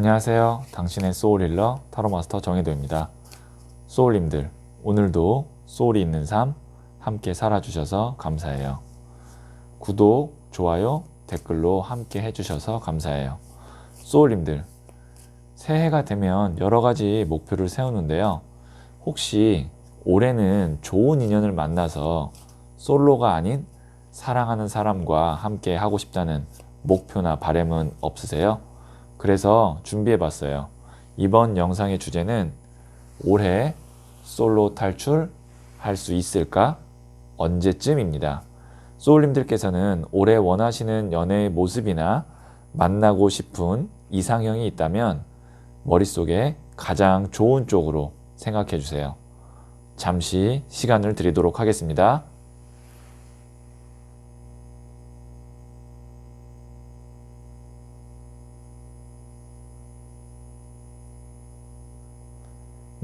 안녕하세요. 당신의 소울힐러 타로마스터 정혜도입니다. 소울님들, 오늘도 소울이 있는 삶 함께 살아주셔서 감사해요. 구독, 좋아요, 댓글로 함께 해주셔서 감사해요. 소울님들, 새해가 되면 여러 가지 목표를 세우는데요. 혹시 올해는 좋은 인연을 만나서 솔로가 아닌 사랑하는 사람과 함께 하고 싶다는 목표나 바람은 없으세요? 그래서 준비해 봤어요. 이번 영상의 주제는 올해 솔로 탈출 할 수 있을까? 언제쯤입니다. 소울님들께서는 올해 원하시는 연애의 모습이나 만나고 싶은 이상형이 있다면 머릿속에 가장 좋은 쪽으로 생각해 주세요. 잠시 시간을 드리도록 하겠습니다.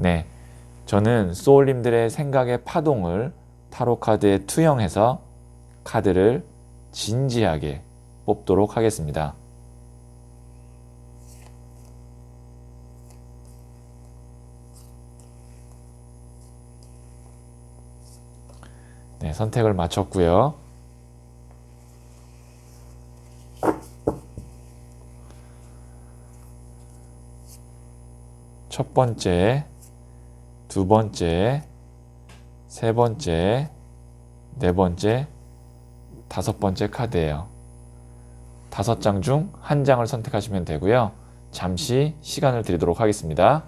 네, 저는 소울님들의 생각의 파동을 타로 카드에 투영해서 카드를 진지하게 뽑도록 하겠습니다. 네, 선택을 마쳤고요. 첫 번째, 두 번째, 세 번째, 네 번째, 다섯 번째 카드예요. 5장 중 한 장을 선택하시면 되고요. 잠시 시간을 드리도록 하겠습니다.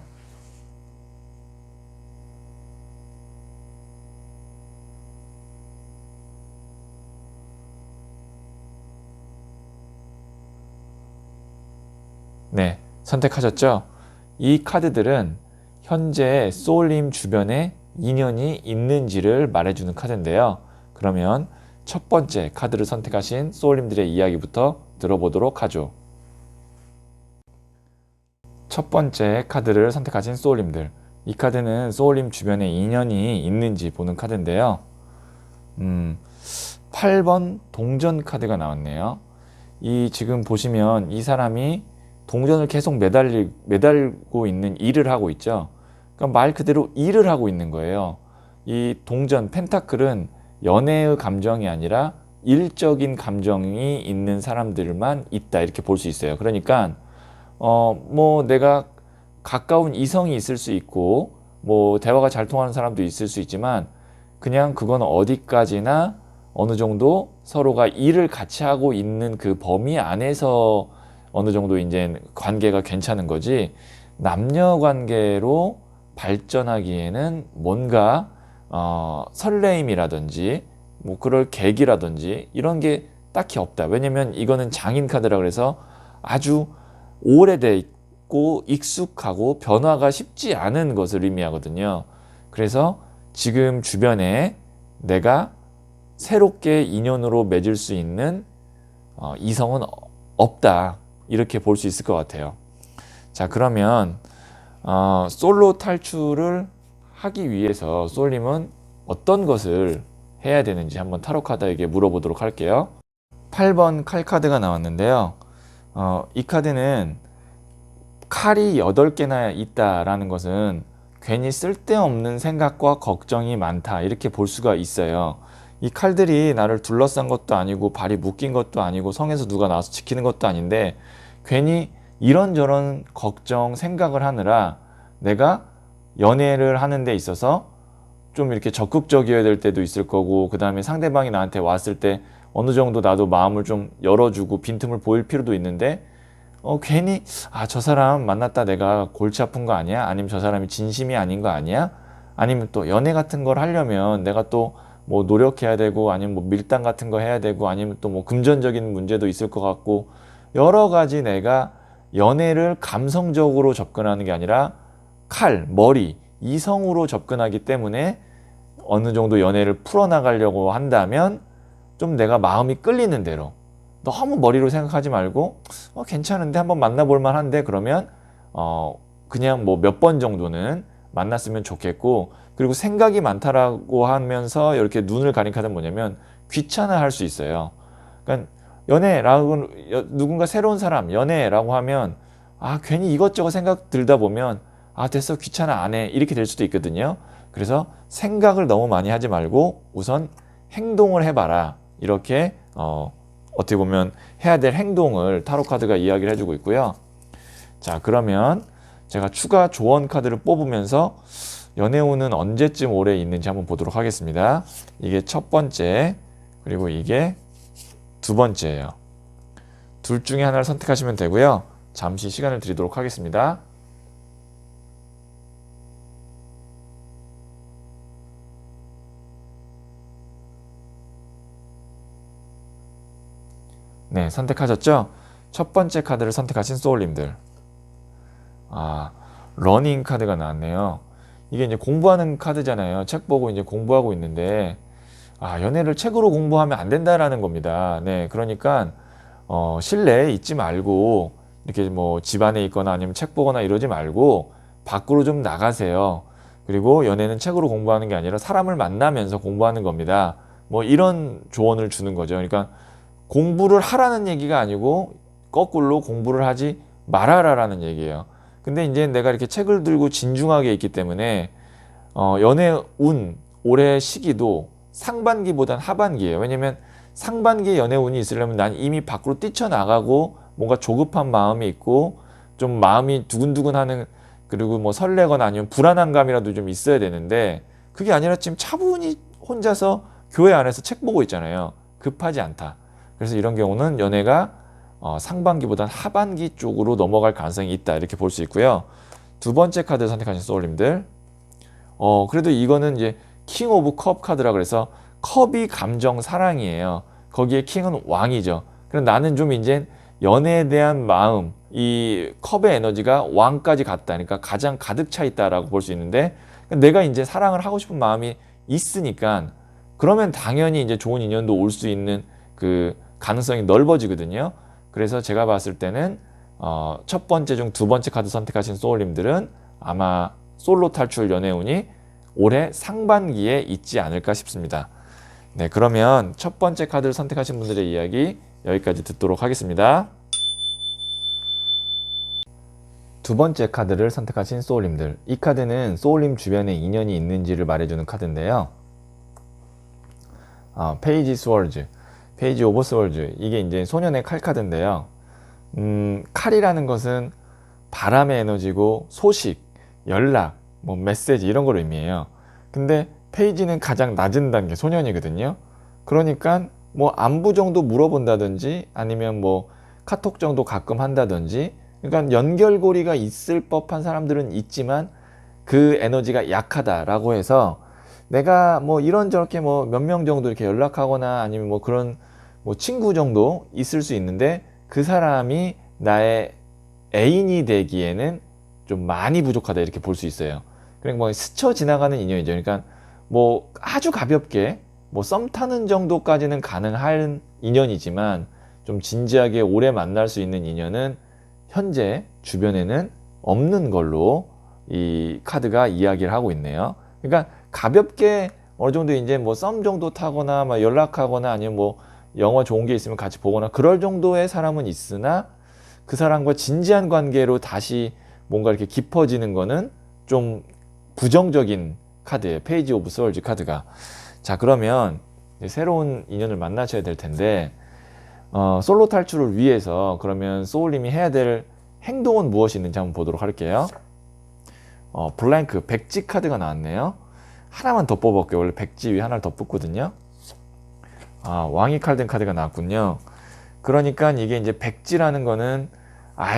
네, 선택하셨죠? 이 카드들은 현재 소울님 주변에 인연이 있는지를 말해주는 카드인데요. 그러면 첫 번째 카드를 선택하신 소울님들의 이야기부터 들어보도록 하죠. 첫 번째 카드를 선택하신 소울님들, 이 카드는 소울님 주변에 인연이 있는지 보는 카드인데요. 8번 동전 카드가 나왔네요. 이 지금 보시면 이 사람이 동전을 계속 매달고 있는 일을 하고 있죠. 그러니까 말 그대로 일을 하고 있는 거예요. 이 동전, 펜타클은 연애의 감정이 아니라 일적인 감정이 있는 사람들만 있다, 이렇게 볼 수 있어요. 그러니까 뭐 내가 가까운 이성이 있을 수 있고 뭐 대화가 잘 통하는 사람도 있을 수 있지만 그냥 그건 어디까지나 어느 정도 서로가 일을 같이 하고 있는 그 범위 안에서 어느 정도 이제 관계가 괜찮은 거지, 남녀 관계로 발전하기에는 뭔가 설레임이라든지 뭐 그럴 계기라든지 이런 게 딱히 없다. 왜냐면 이거는 장인 카드라 그래서 아주 오래돼 있고 익숙하고 변화가 쉽지 않은 것을 의미하거든요. 그래서 지금 주변에 내가 새롭게 인연으로 맺을 수 있는 이성은 없다, 이렇게 볼 수 있을 것 같아요. 자, 그러면 솔로 탈출을 하기 위해서 소울님은 어떤 것을 해야 되는지 한번 타로 카드에게 물어보도록 할게요. 8번 칼 카드가 나왔는데요. 이 카드는 칼이 8개나 있다라는 것은 괜히 쓸데없는 생각과 걱정이 많다, 이렇게 볼 수가 있어요. 이 칼들이 나를 둘러싼 것도 아니고 발이 묶인 것도 아니고 성에서 누가 나와서 지키는 것도 아닌데 괜히 이런저런 걱정, 생각을 하느라 내가 연애를 하는 데 있어서 좀 이렇게 적극적이어야 될 때도 있을 거고, 그 다음에 상대방이 나한테 왔을 때 어느 정도 나도 마음을 좀 열어주고 빈틈을 보일 필요도 있는데 괜히 저 사람 만났다 내가 골치 아픈 거 아니야? 아니면 저 사람이 진심이 아닌 거 아니야? 아니면 또 연애 같은 걸 하려면 내가 또 뭐 노력해야 되고, 아니면 뭐 밀당 같은 거 해야 되고, 아니면 또 뭐 금전적인 문제도 있을 것 같고, 여러 가지 내가 연애를 감성적으로 접근하는 게 아니라 칼, 머리, 이성으로 접근하기 때문에 어느 정도 연애를 풀어나가려고 한다면 좀 내가 마음이 끌리는 대로, 너무 머리로 생각하지 말고 괜찮은데 한번 만나볼 만한데, 그러면 그냥 뭐 몇 번 정도는 만났으면 좋겠고, 그리고 생각이 많다라고 하면서 이렇게 눈을 가린 카드는 뭐냐면 귀찮아할 수 있어요. 그러니까 연애라고, 누군가 새로운 사람, 연애라고 하면 괜히 이것저것 생각 들다 보면 됐어, 귀찮아, 안 해, 이렇게 될 수도 있거든요. 그래서 생각을 너무 많이 하지 말고 우선 행동을 해봐라, 이렇게 어떻게 보면 해야 될 행동을 타로 카드가 이야기를 해주고 있고요. 자, 그러면 제가 추가 조언 카드를 뽑으면서 연애운은 언제쯤 올해 있는지 한번 보도록 하겠습니다. 이게 첫 번째, 그리고 이게 두 번째예요. 둘 중에 하나를 선택하시면 되고요. 잠시 시간을 드리도록 하겠습니다. 네, 선택하셨죠? 첫 번째 카드를 선택하신 소울님들. 러닝 카드가 나왔네요. 이게 이제 공부하는 카드잖아요. 책 보고 이제 공부하고 있는데, 연애를 책으로 공부하면 안 된다라는 겁니다. 네, 그러니까, 실내에 있지 말고, 이렇게 뭐 집안에 있거나 아니면 책 보거나 이러지 말고, 밖으로 좀 나가세요. 그리고 연애는 책으로 공부하는 게 아니라 사람을 만나면서 공부하는 겁니다. 뭐 이런 조언을 주는 거죠. 그러니까 공부를 하라는 얘기가 아니고, 거꾸로 공부를 하지 말아라라는 얘기예요. 근데 이제 내가 이렇게 책을 들고 진중하게 있기 때문에 연애 운 올해 시기도 상반기보단 하반기예요. 왜냐면 상반기에 연애 운이 있으려면 난 이미 밖으로 뛰쳐나가고 뭔가 조급한 마음이 있고 좀 마음이 두근두근하는, 그리고 뭐 설레거나 아니면 불안한 감이라도 좀 있어야 되는데, 그게 아니라 지금 차분히 혼자서 교회 안에서 책 보고 있잖아요. 급하지 않다. 그래서 이런 경우는 연애가 상반기보단 하반기 쪽으로 넘어갈 가능성이 있다, 이렇게 볼 수 있고요. 두 번째 카드 선택하신 소울님들, 그래도 이거는 이제 킹 오브 컵 카드라 그래서 컵이 감정 사랑이에요. 거기에 킹은 왕이죠. 그럼 나는 좀 이제 연애에 대한 마음, 이 컵의 에너지가 왕까지 갔다, 그러니까 가장 가득 차 있다라고 볼 수 있는데, 내가 이제 사랑을 하고 싶은 마음이 있으니까 그러면 당연히 이제 좋은 인연도 올 수 있는 그 가능성이 넓어지거든요. 그래서 제가 봤을 때는 첫 번째 중 두 번째 카드 선택하신 소울님들은 아마 솔로 탈출 연애운이 올해 상반기에 있지 않을까 싶습니다. 네, 그러면 첫 번째 카드를 선택하신 분들의 이야기 여기까지 듣도록 하겠습니다. 두 번째 카드를 선택하신 소울님들, 이 카드는 소울님 주변에 인연이 있는지를 말해주는 카드인데요. 페이지 스월즈, 페이지 오브 스월즈, 이게 이제 소년의 칼 카드인데요. 칼이라는 것은 바람의 에너지고 소식, 연락, 뭐 메시지 이런 걸 의미해요. 근데 페이지는 가장 낮은 단계 소년이거든요. 그러니까 뭐 안부 정도 물어본다든지 아니면 뭐 카톡 정도 가끔 한다든지, 그러니까 연결고리가 있을 법한 사람들은 있지만 그 에너지가 약하다라고 해서 내가 뭐 이런저렇게 뭐 몇 명 정도 이렇게 연락하거나 아니면 뭐 그런 뭐 친구 정도 있을 수 있는데, 그 사람이 나의 애인이 되기에는 좀 많이 부족하다, 이렇게 볼 수 있어요. 그러니까 뭐 스쳐 지나가는 인연이죠. 그러니까 뭐 아주 가볍게 뭐 썸 타는 정도까지는 가능한 인연이지만 좀 진지하게 오래 만날 수 있는 인연은 현재 주변에는 없는 걸로 이 카드가 이야기를 하고 있네요. 그러니까 가볍게 어느 정도 이제 뭐 썸 정도 타거나 막 연락하거나 아니면 뭐 영화 좋은 게 있으면 같이 보거나 그럴 정도의 사람은 있으나, 그 사람과 진지한 관계로 다시 뭔가 이렇게 깊어지는 거는 좀 부정적인 카드예요. 페이지 오브 스월즈 카드가. 자, 그러면 새로운 인연을 만나셔야 될 텐데, 솔로 탈출을 위해서 그러면 소울님이 해야 될 행동은 무엇이 있는지 한번 보도록 할게요. 블랭크, 백지 카드가 나왔네요. 하나만 더 뽑아볼게요. 원래 백지 위에 하나를 더 뽑거든요. 왕이 칼든 카드가 나왔군요. 그러니까 이게 이제 백지라는 거는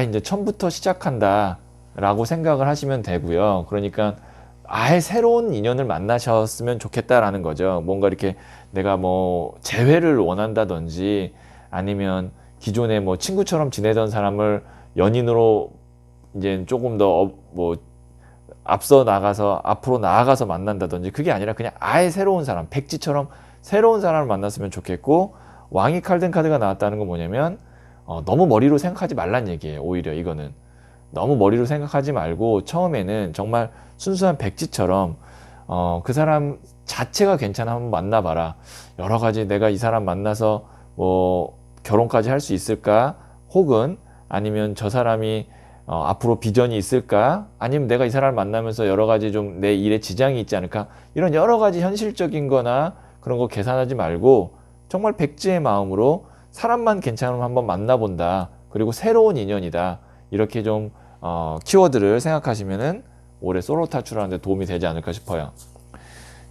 이제 처음부터 시작한다 라고 생각을 하시면 되고요. 그러니까 아예 새로운 인연을 만나셨으면 좋겠다라는 거죠. 뭔가 이렇게 내가 뭐 재회를 원한다든지 아니면 기존에 뭐 친구처럼 지내던 사람을 연인으로 이제 조금 더 뭐 앞서 나가서 앞으로 나아가서 만난다든지, 그게 아니라 그냥 아예 새로운 사람, 백지처럼 새로운 사람을 만났으면 좋겠고, 왕이 칼든 카드가 나왔다는 건 뭐냐면 너무 머리로 생각하지 말란 얘기예요. 오히려 이거는 너무 머리로 생각하지 말고 처음에는 정말 순수한 백지처럼 그 사람 자체가 괜찮아 한번 만나봐라. 여러 가지 내가 이 사람 만나서 뭐 결혼까지 할 수 있을까, 혹은 아니면 저 사람이 앞으로 비전이 있을까? 아니면 내가 이 사람을 만나면서 여러 가지 좀 내 일에 지장이 있지 않을까? 이런 여러 가지 현실적인 거나 그런 거 계산하지 말고 정말 백지의 마음으로 사람만 괜찮으면 한번 만나본다. 그리고 새로운 인연이다. 이렇게 좀 키워드를 생각하시면은 올해 솔로 탈출하는 데 도움이 되지 않을까 싶어요.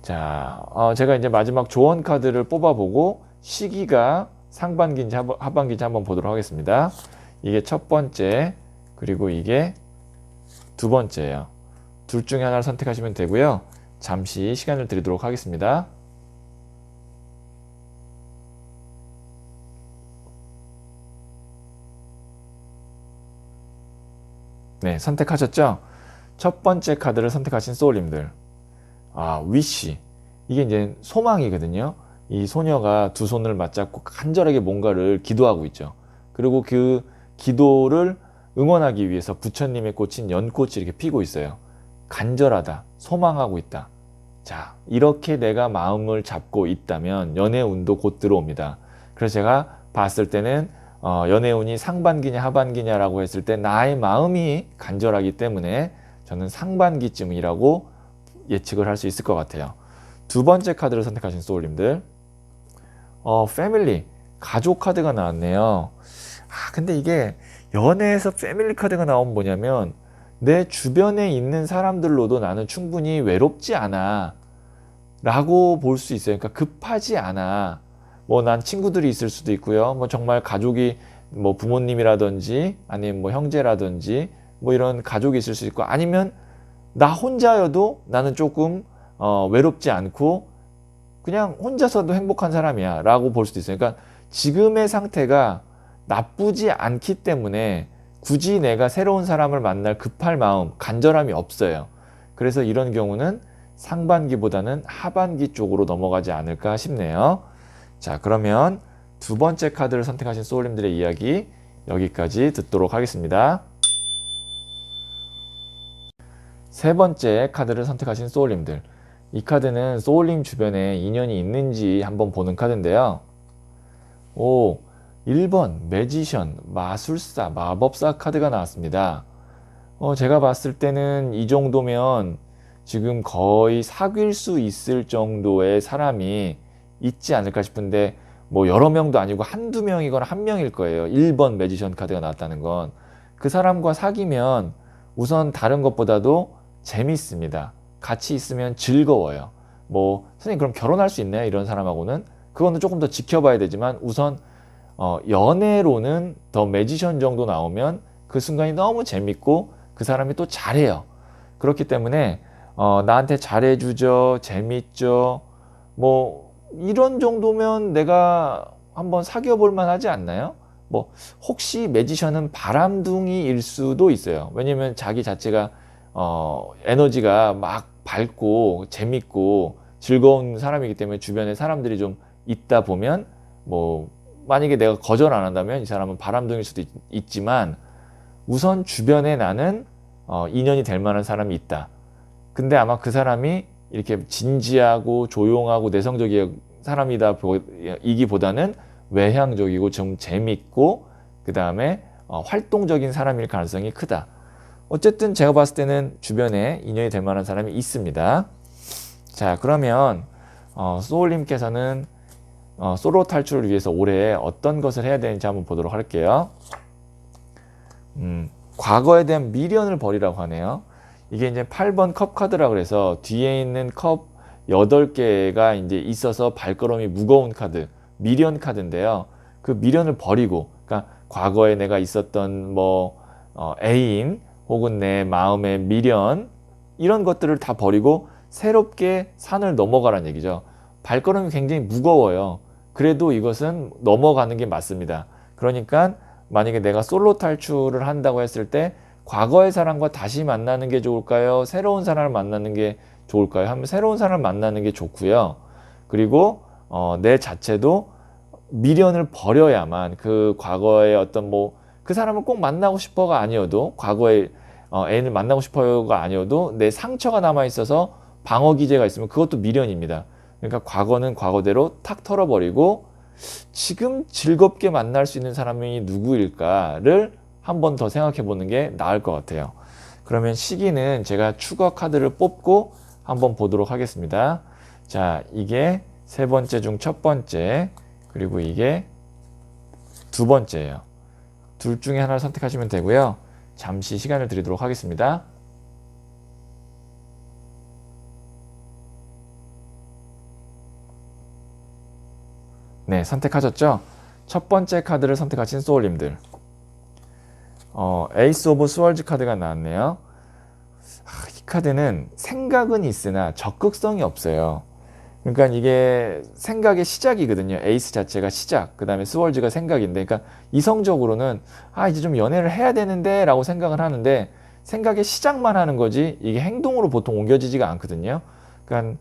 자, 제가 이제 마지막 조언 카드를 뽑아보고 시기가 상반기인지 하반기인지 한번 보도록 하겠습니다. 이게 첫 번째, 그리고 이게 두 번째예요. 둘 중에 하나를 선택하시면 되고요. 잠시 시간을 드리도록 하겠습니다. 네, 선택하셨죠? 첫 번째 카드를 선택하신 소울님들. 위시. 이게 이제 소망이거든요. 이 소녀가 두 손을 맞잡고 간절하게 뭔가를 기도하고 있죠. 그리고 그 기도를 응원하기 위해서 부처님의 꽃인 연꽃이 이렇게 피고 있어요. 간절하다. 소망하고 있다. 자, 이렇게 내가 마음을 잡고 있다면 연애운도 곧 들어옵니다. 그래서 제가 봤을 때는 연애운이 상반기냐 하반기냐라고 했을 때 나의 마음이 간절하기 때문에 저는 상반기쯤이라고 예측을 할 수 있을 것 같아요. 두 번째 카드를 선택하신 소울님들, 패밀리, 가족 카드가 나왔네요. 근데 이게 연애에서 패밀리 카드가 나오면 뭐냐면 내 주변에 있는 사람들로도 나는 충분히 외롭지 않아 라고 볼 수 있어요. 그러니까 급하지 않아. 뭐 난 친구들이 있을 수도 있고요. 뭐 정말 가족이 뭐 부모님이라든지 아니면 뭐 형제라든지 뭐 이런 가족이 있을 수 있고 아니면 나 혼자여도 나는 조금 외롭지 않고 그냥 혼자서도 행복한 사람이야 라고 볼 수도 있어요. 그러니까 지금의 상태가 나쁘지 않기 때문에 굳이 내가 새로운 사람을 만날 급할 마음, 간절함이 없어요. 그래서 이런 경우는 상반기보다는 하반기 쪽으로 넘어가지 않을까 싶네요. 자, 그러면 두 번째 카드를 선택하신 소울님들의 이야기 여기까지 듣도록 하겠습니다. 세 번째 카드를 선택하신 소울님들. 이 카드는 소울님 주변에 인연이 있는지 한번 보는 카드인데요. 1번 매지션, 마술사, 마법사 카드가 나왔습니다. 제가 봤을 때는 이 정도면 지금 거의 사귈 수 있을 정도의 사람이 있지 않을까 싶은데 뭐 여러 명도 아니고 한두 명이거나 한 명일 거예요. 1번 매지션 카드가 나왔다는 건. 그 사람과 사귀면 우선 다른 것보다도 재밌습니다. 같이 있으면 즐거워요. 뭐 선생님 그럼 결혼할 수 있나요? 이런 사람하고는 그거는 조금 더 지켜봐야 되지만 우선 연애로는 더 매지션 정도 나오면 그 순간이 너무 재밌고 그 사람이 또 잘해요. 그렇기 때문에 나한테 잘해주죠, 재밌죠. 뭐 이런 정도면 내가 한번 사귀어 볼 만하지 않나요? 뭐 혹시 매지션은 바람둥이일 수도 있어요. 왜냐면 자기 자체가 에너지가 막 밝고 재밌고 즐거운 사람이기 때문에 주변에 사람들이 좀 있다 보면 뭐 만약에 내가 거절 안 한다면 이 사람은 바람둥이일 수도 있지만 우선 주변에 나는 인연이 될 만한 사람이 있다. 근데 아마 그 사람이 이렇게 진지하고 조용하고 내성적인 사람이다 이기보다는 외향적이고 좀 재밌고 그 다음에 활동적인 사람일 가능성이 크다. 어쨌든 제가 봤을 때는 주변에 인연이 될 만한 사람이 있습니다. 자, 그러면 소울님께서는 솔로 탈출을 위해서 올해 어떤 것을 해야 되는지 한번 보도록 할게요. 과거에 대한 미련을 버리라고 하네요. 이게 이제 8번 컵 카드라 그래서 뒤에 있는 컵 8개가 이제 있어서 발걸음이 무거운 카드, 미련 카드인데요. 그 미련을 버리고, 그러니까 과거에 내가 있었던 뭐 애인 혹은 내 마음의 미련 이런 것들을 다 버리고 새롭게 산을 넘어가라는 얘기죠. 발걸음이 굉장히 무거워요. 그래도 이것은 넘어가는 게 맞습니다. 그러니까 만약에 내가 솔로 탈출을 한다고 했을 때 과거의 사람과 다시 만나는 게 좋을까요? 새로운 사람을 만나는 게 좋을까요? 하면 새로운 사람을 만나는 게 좋고요. 그리고 내 자체도 미련을 버려야만 그 과거의 어떤 뭐 그 사람을 꼭 만나고 싶어가 아니어도 과거의 애인을 만나고 싶어가 아니어도 내 상처가 남아 있어서 방어 기제가 있으면 그것도 미련입니다. 그러니까 과거는 과거대로 탁 털어버리고 지금 즐겁게 만날 수 있는 사람이 누구일까를 한 번 더 생각해 보는 게 나을 것 같아요. 그러면 시기는 제가 추가 카드를 뽑고 한번 보도록 하겠습니다. 자, 이게 세 번째 중 첫 번째, 그리고 이게 두 번째예요. 둘 중에 하나를 선택하시면 되고요. 잠시 시간을 드리도록 하겠습니다. 네, 선택하셨죠? 첫 번째 카드를 선택하신 소울님들. 에이스 오브 스월즈 카드가 나왔네요. 이 카드는 생각은 있으나 적극성이 없어요. 그러니까 이게 생각의 시작이거든요. 에이스 자체가 시작, 그 다음에 스월즈가 생각인데, 그러니까 이성적으로는 이제 좀 연애를 해야 되는데 라고 생각을 하는데, 생각의 시작만 하는 거지 이게 행동으로 보통 옮겨지지가 않거든요. 그러니까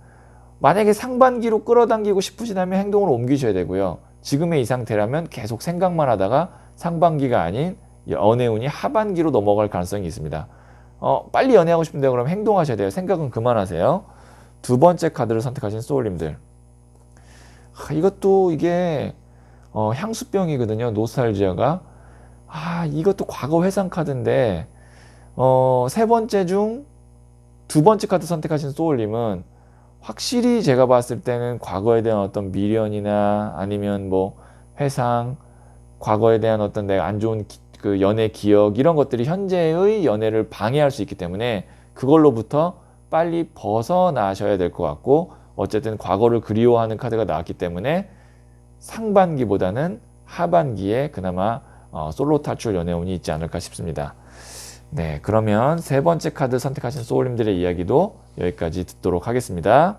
만약에 상반기로 끌어당기고 싶으시다면 행동으로 옮기셔야 되고요. 지금의 이 상태라면 계속 생각만 하다가 상반기가 아닌 연애운이 하반기로 넘어갈 가능성이 있습니다. 빨리 연애하고 싶은데 그럼 행동하셔야 돼요. 생각은 그만하세요. 두 번째 카드를 선택하신 소울님들. 이것도 이게 향수병이거든요. 노스탈지아가. 이것도 과거 회상 카드인데 세 번째 중 두 번째 카드 선택하신 소울님은 확실히 제가 봤을 때는 과거에 대한 어떤 미련이나 아니면 뭐 회상, 과거에 대한 어떤 내가 안 좋은 그 연애 기억, 이런 것들이 현재의 연애를 방해할 수 있기 때문에 그걸로부터 빨리 벗어나셔야 될 것 같고, 어쨌든 과거를 그리워하는 카드가 나왔기 때문에 상반기보다는 하반기에 그나마 솔로 탈출 연애운이 있지 않을까 싶습니다. 네, 그러면 세 번째 카드 선택하신 소울님들의 이야기도 여기까지 듣도록 하겠습니다.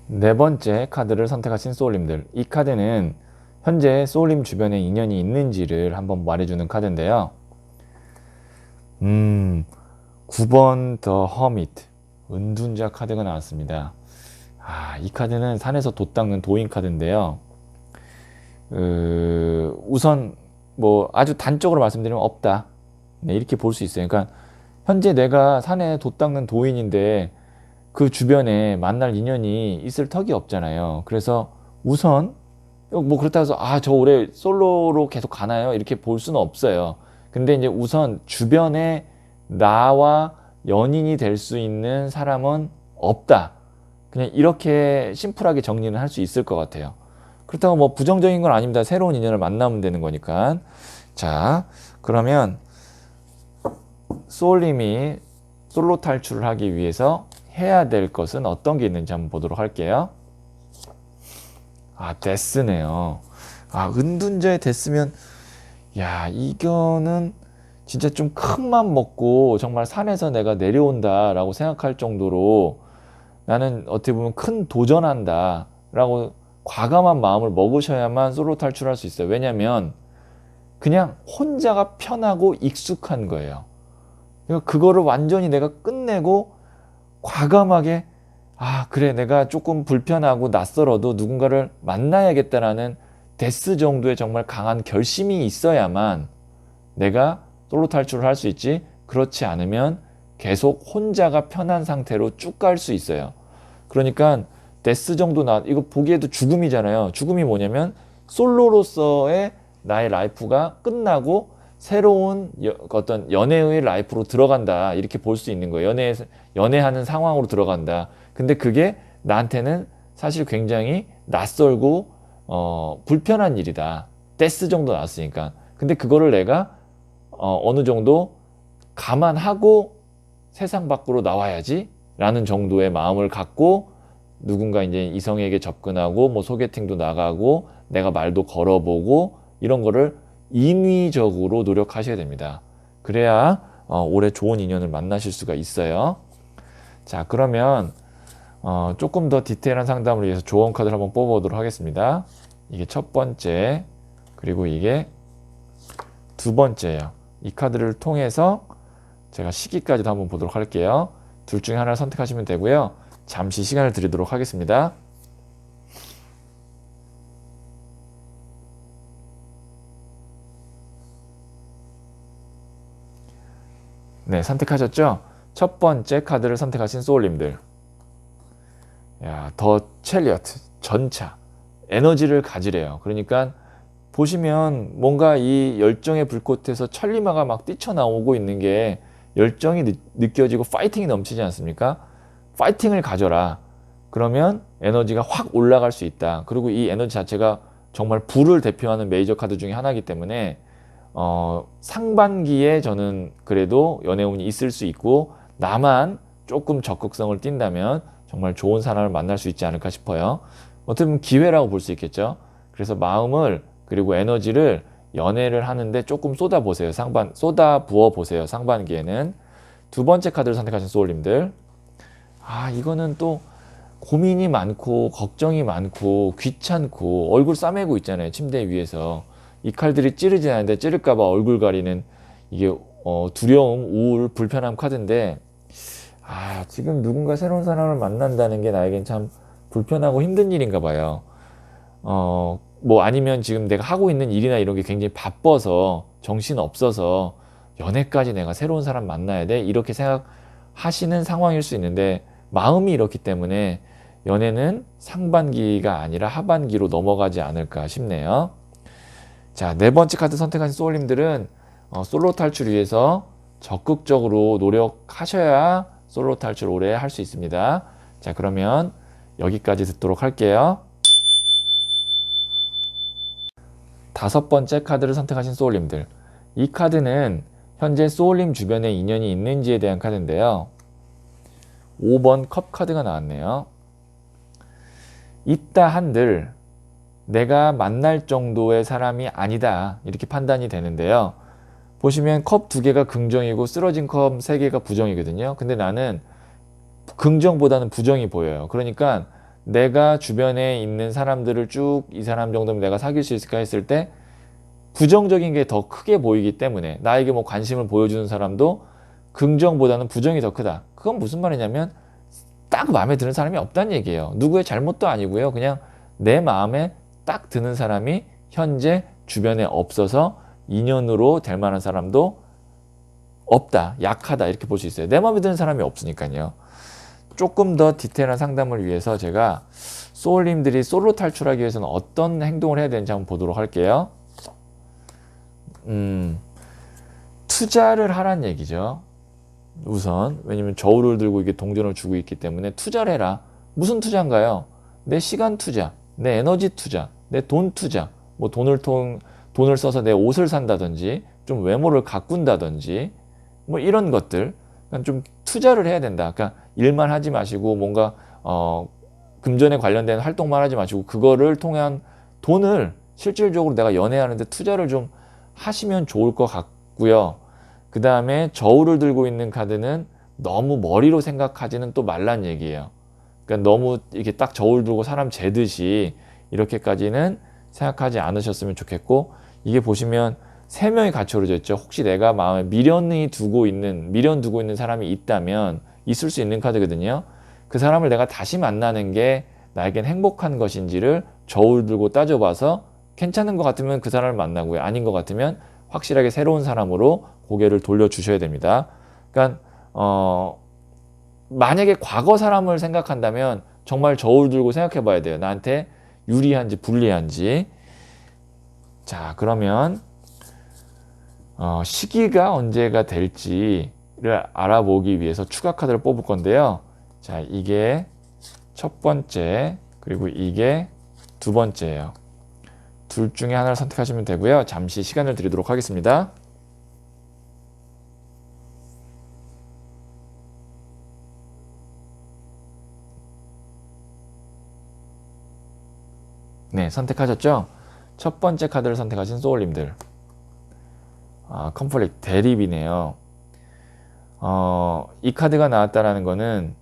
네 번째 카드를 선택하신 소울님들. 이 카드는 현재 소울님 주변에 인연이 있는지를 한번 말해주는 카드인데요. 9번 더 허미트, 은둔자 카드가 나왔습니다. 이 카드는 산에서 돛 닦는 도인 카드인데요. 우선 뭐 아주 단적으로 말씀드리면 없다. 네, 이렇게 볼 수 있어요. 그러니까 현재 내가 산에 돛 닦는 도인인데 그 주변에 만날 인연이 있을 턱이 없잖아요. 그래서 우선 뭐 그렇다고 해서 저 올해 솔로로 계속 가나요? 이렇게 볼 수는 없어요. 근데 이제 우선 주변에 나와 연인이 될 수 있는 사람은 없다. 그냥 이렇게 심플하게 정리는 할 수 있을 것 같아요. 그렇다고 뭐 부정적인 건 아닙니다. 새로운 인연을 만나면 되는 거니까. 자, 그러면 소울님이 솔로 탈출을 하기 위해서 해야 될 것은 어떤 게 있는지 한번 보도록 할게요. 데스네요. 은둔자의 데스면, 이거는 진짜 좀 큰 맘 먹고 정말 산에서 내가 내려온다라고 생각할 정도로 나는 어떻게 보면 큰 도전한다라고 과감한 마음을 먹으셔야만 솔로 탈출할 수 있어요. 왜냐면 그냥 혼자가 편하고 익숙한 거예요. 그거를 완전히 내가 끝내고 과감하게 그래, 내가 조금 불편하고 낯설어도 누군가를 만나야겠다라는 데스 정도의 정말 강한 결심이 있어야만 내가 솔로 탈출을 할 수 있지, 그렇지 않으면 계속 혼자가 편한 상태로 쭉 갈 수 있어요. 그러니까 데스 정도 이거 보기에도 죽음이잖아요. 죽음이 뭐냐면 솔로로서의 나의 라이프가 끝나고 새로운 어떤 연애의 라이프로 들어간다, 이렇게 볼 수 있는 거예요. 연애하는 상황으로 들어간다. 근데 그게 나한테는 사실 굉장히 낯설고 불편한 일이다. 데스 정도 나왔으니까. 근데 그거를 내가 어느 정도 감안하고 세상 밖으로 나와야지 라는 정도의 마음을 갖고 누군가 이제 이성에게 접근하고 뭐 소개팅도 나가고 내가 말도 걸어보고 이런 거를 인위적으로 노력하셔야 됩니다. 그래야 올해 좋은 인연을 만나실 수가 있어요. 자, 그러면 조금 더 디테일한 상담을 위해서 조언 카드를 한번 뽑아보도록 하겠습니다. 이게 첫 번째, 그리고 이게 두 번째예요. 이 카드를 통해서 제가 시기까지도 한번 보도록 할게요. 둘 중에 하나를 선택하시면 되고요. 잠시 시간을 드리도록 하겠습니다. 네, 선택하셨죠? 첫 번째 카드를 선택하신 소울님들. 더 첼리어트, 전차, 에너지를 가지래요. 그러니까 보시면 뭔가 이 열정의 불꽃에서 천리마가 막 뛰쳐나오고 있는 게 열정이 느껴지고 파이팅이 넘치지 않습니까? 파이팅을 가져라. 그러면 에너지가 확 올라갈 수 있다. 그리고 이 에너지 자체가 정말 불을 대표하는 메이저 카드 중에 하나이기 때문에 상반기에 저는 그래도 연애운이 있을 수 있고 나만 조금 적극성을 띈다면 정말 좋은 사람을 만날 수 있지 않을까 싶어요. 어떻게 보면 기회라고 볼 수 있겠죠. 그래서 마음을 그리고 에너지를 연애를 하는데 조금 쏟아보세요. 쏟아 부어 보세요. 상반기에는. 두 번째 카드를 선택하신 소울님들. 이거는 또 고민이 많고 걱정이 많고 귀찮고 얼굴 싸매고 있잖아요. 침대 위에서. 이 칼들이 찌르지 않는데 찌를까봐 얼굴 가리는 이게 두려움, 우울, 불편함 카드인데 지금 누군가 새로운 사람을 만난다는 게 나에겐 참 불편하고 힘든 일인가 봐요. 뭐 아니면 지금 내가 하고 있는 일이나 이런 게 굉장히 바빠서 정신 없어서 연애까지 내가 새로운 사람 만나야 돼? 이렇게 생각하시는 상황일 수 있는데 마음이 이렇기 때문에 연애는 상반기가 아니라 하반기로 넘어가지 않을까 싶네요. 자, 네 번째 카드 선택하신 소울님들은 솔로 탈출 위해서 적극적으로 노력하셔야 솔로 탈출 오래 할 수 있습니다. 자, 그러면 여기까지 듣도록 할게요. 다섯 번째 카드를 선택하신 소울님들. 이 카드는 현재 소울님 주변에 인연이 있는지에 대한 카드인데요. 5번 컵 카드가 나왔네요. 있다 한들 내가 만날 정도의 사람이 아니다 이렇게 판단이 되는데요. 보시면 컵 2개가 긍정이고 쓰러진 컵 3개가 부정이거든요. 근데 나는 긍정보다는 부정이 보여요. 그러니까 내가 주변에 있는 사람들을 쭉 이 사람 정도면 내가 사귈 수 있을까 했을 때 부정적인 게 더 크게 보이기 때문에 나에게 뭐 관심을 보여주는 사람도 긍정보다는 부정이 더 크다. 그건 무슨 말이냐면 딱 마음에 드는 사람이 없다는 얘기예요. 누구의 잘못도 아니고요. 그냥 내 마음에 딱 드는 사람이 현재 주변에 없어서 인연으로 될 만한 사람도 없다. 약하다. 이렇게 볼 수 있어요. 내 마음에 드는 사람이 없으니까요. 조금 더 디테일한 상담을 위해서 제가 소울님들이 솔로 탈출하기 위해서는 어떤 행동을 해야 되는지 한번 보도록 할게요. 투자를 하란 얘기죠. 우선 왜냐면 저울을 들고 이게 동전을 주고 있기 때문에 투자를 해라. 무슨 투자인가요? 내 시간 투자, 내 에너지 투자, 내 돈 투자. 뭐 돈을 써서 내 옷을 산다든지 좀 외모를 가꾼다든지 뭐 이런 것들. 그러니까 좀 투자를 해야 된다. 그러니까 일만 하지 마시고 뭔가 금전에 관련된 활동만 하지 마시고 그거를 통한 돈을 실질적으로 내가 연애하는데 투자를 좀 하시면 좋을 것 같고요. 그 다음에 저울을 들고 있는 카드는 너무 머리로 생각하지는 또 말란 얘기예요. 그러니까 너무 이렇게 딱 저울 들고 사람 재듯이 이렇게까지는 생각하지 않으셨으면 좋겠고, 이게 보시면 3명이 같이 오르져 있죠. 혹시 내가 마음에 미련 두고 있는 사람이 있다면 있을 수 있는 카드거든요. 그 사람을 내가 다시 만나는 게 나에겐 행복한 것인지를 저울 들고 따져봐서 괜찮은 것 같으면 그 사람을 만나고요. 아닌 것 같으면 확실하게 새로운 사람으로 고개를 돌려주셔야 됩니다. 그러니까 만약에 과거 사람을 생각한다면 정말 저울 들고 생각해 봐야 돼요. 나한테 유리한지 불리한지. 자, 그러면 시기가 언제가 될지를 알아보기 위해서 추가 카드를 뽑을 건데요. 자, 이게 첫 번째, 그리고 이게 두 번째예요. 둘 중에 하나를 선택하시면 되고요. 잠시 시간을 드리도록 하겠습니다. 네, 선택하셨죠? 첫 번째 카드를 선택하신 소울님들. 컨플릭트, 대립이네요. 이 카드가 나왔다라는 거는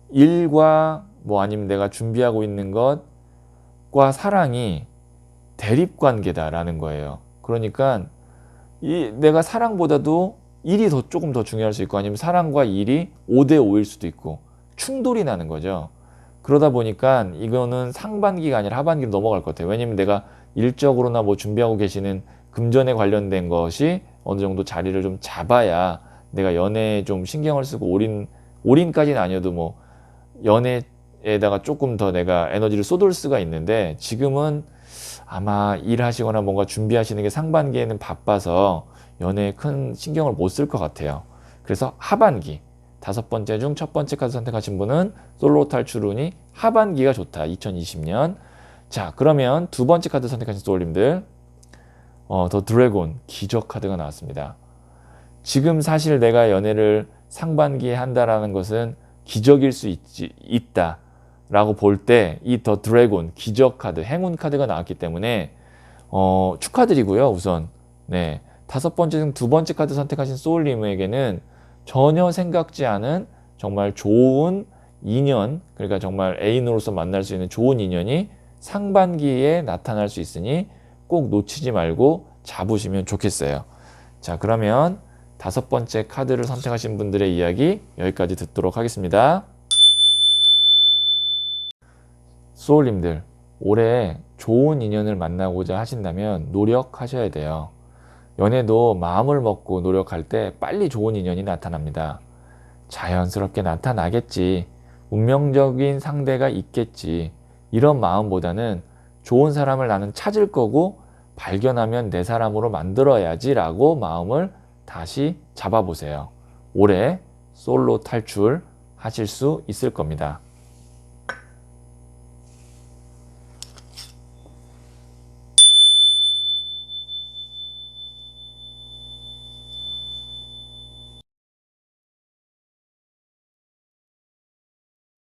일과 뭐 아니면 내가 준비하고 있는 것과 사랑이 대립 관계다라는 거예요. 그러니까 내가 사랑보다도 일이 조금 더 중요할 수 있고 아니면 사랑과 일이 5대 5일 수도 있고 충돌이 나는 거죠. 그러다 보니까 이거는 상반기가 아니라 하반기로 넘어갈 것 같아요. 왜냐면 내가 일적으로나 뭐 준비하고 계시는 금전에 관련된 것이 어느 정도 자리를 좀 잡아야 내가 연애에 좀 신경을 쓰고 올인까지는 아니어도 뭐 연애에다가 조금 더 내가 에너지를 쏟을 수가 있는데 지금은 아마 일하시거나 뭔가 준비하시는 게 상반기에는 바빠서 연애에 큰 신경을 못 쓸 것 같아요. 그래서 하반기, 5번째 중 첫 번째 카드 선택하신 분은 솔로 탈출운이 하반기가 좋다. 2020년. 자, 그러면 두 번째 카드 선택하신 소울님들, 더 드래곤, 기적 카드가 나왔습니다. 지금 사실 내가 연애를 상반기에 한다라는 것은 기적일 수 있다 라고 볼 때 이 더 드래곤, 기적 카드, 행운 카드가 나왔기 때문에 축하드리고요. 우선 네, 5번째 중 2번째 카드 선택하신 소울님에게는 전혀 생각지 않은 정말 좋은 인연, 그러니까 정말 애인으로서 만날 수 있는 좋은 인연이 상반기에 나타날 수 있으니 꼭 놓치지 말고 잡으시면 좋겠어요. 자, 그러면 5번째 카드를 선택하신 분들의 이야기 여기까지 듣도록 하겠습니다. 소울님들, 올해 좋은 인연을 만나고자 하신다면 노력하셔야 돼요. 연애도 마음을 먹고 노력할 때 빨리 좋은 인연이 나타납니다. 자연스럽게 나타나겠지. 운명적인 상대가 있겠지. 이런 마음보다는 좋은 사람을 나는 찾을 거고 발견하면 내 사람으로 만들어야지 라고 마음을 다시 잡아보세요. 올해 솔로 탈출 하실 수 있을 겁니다.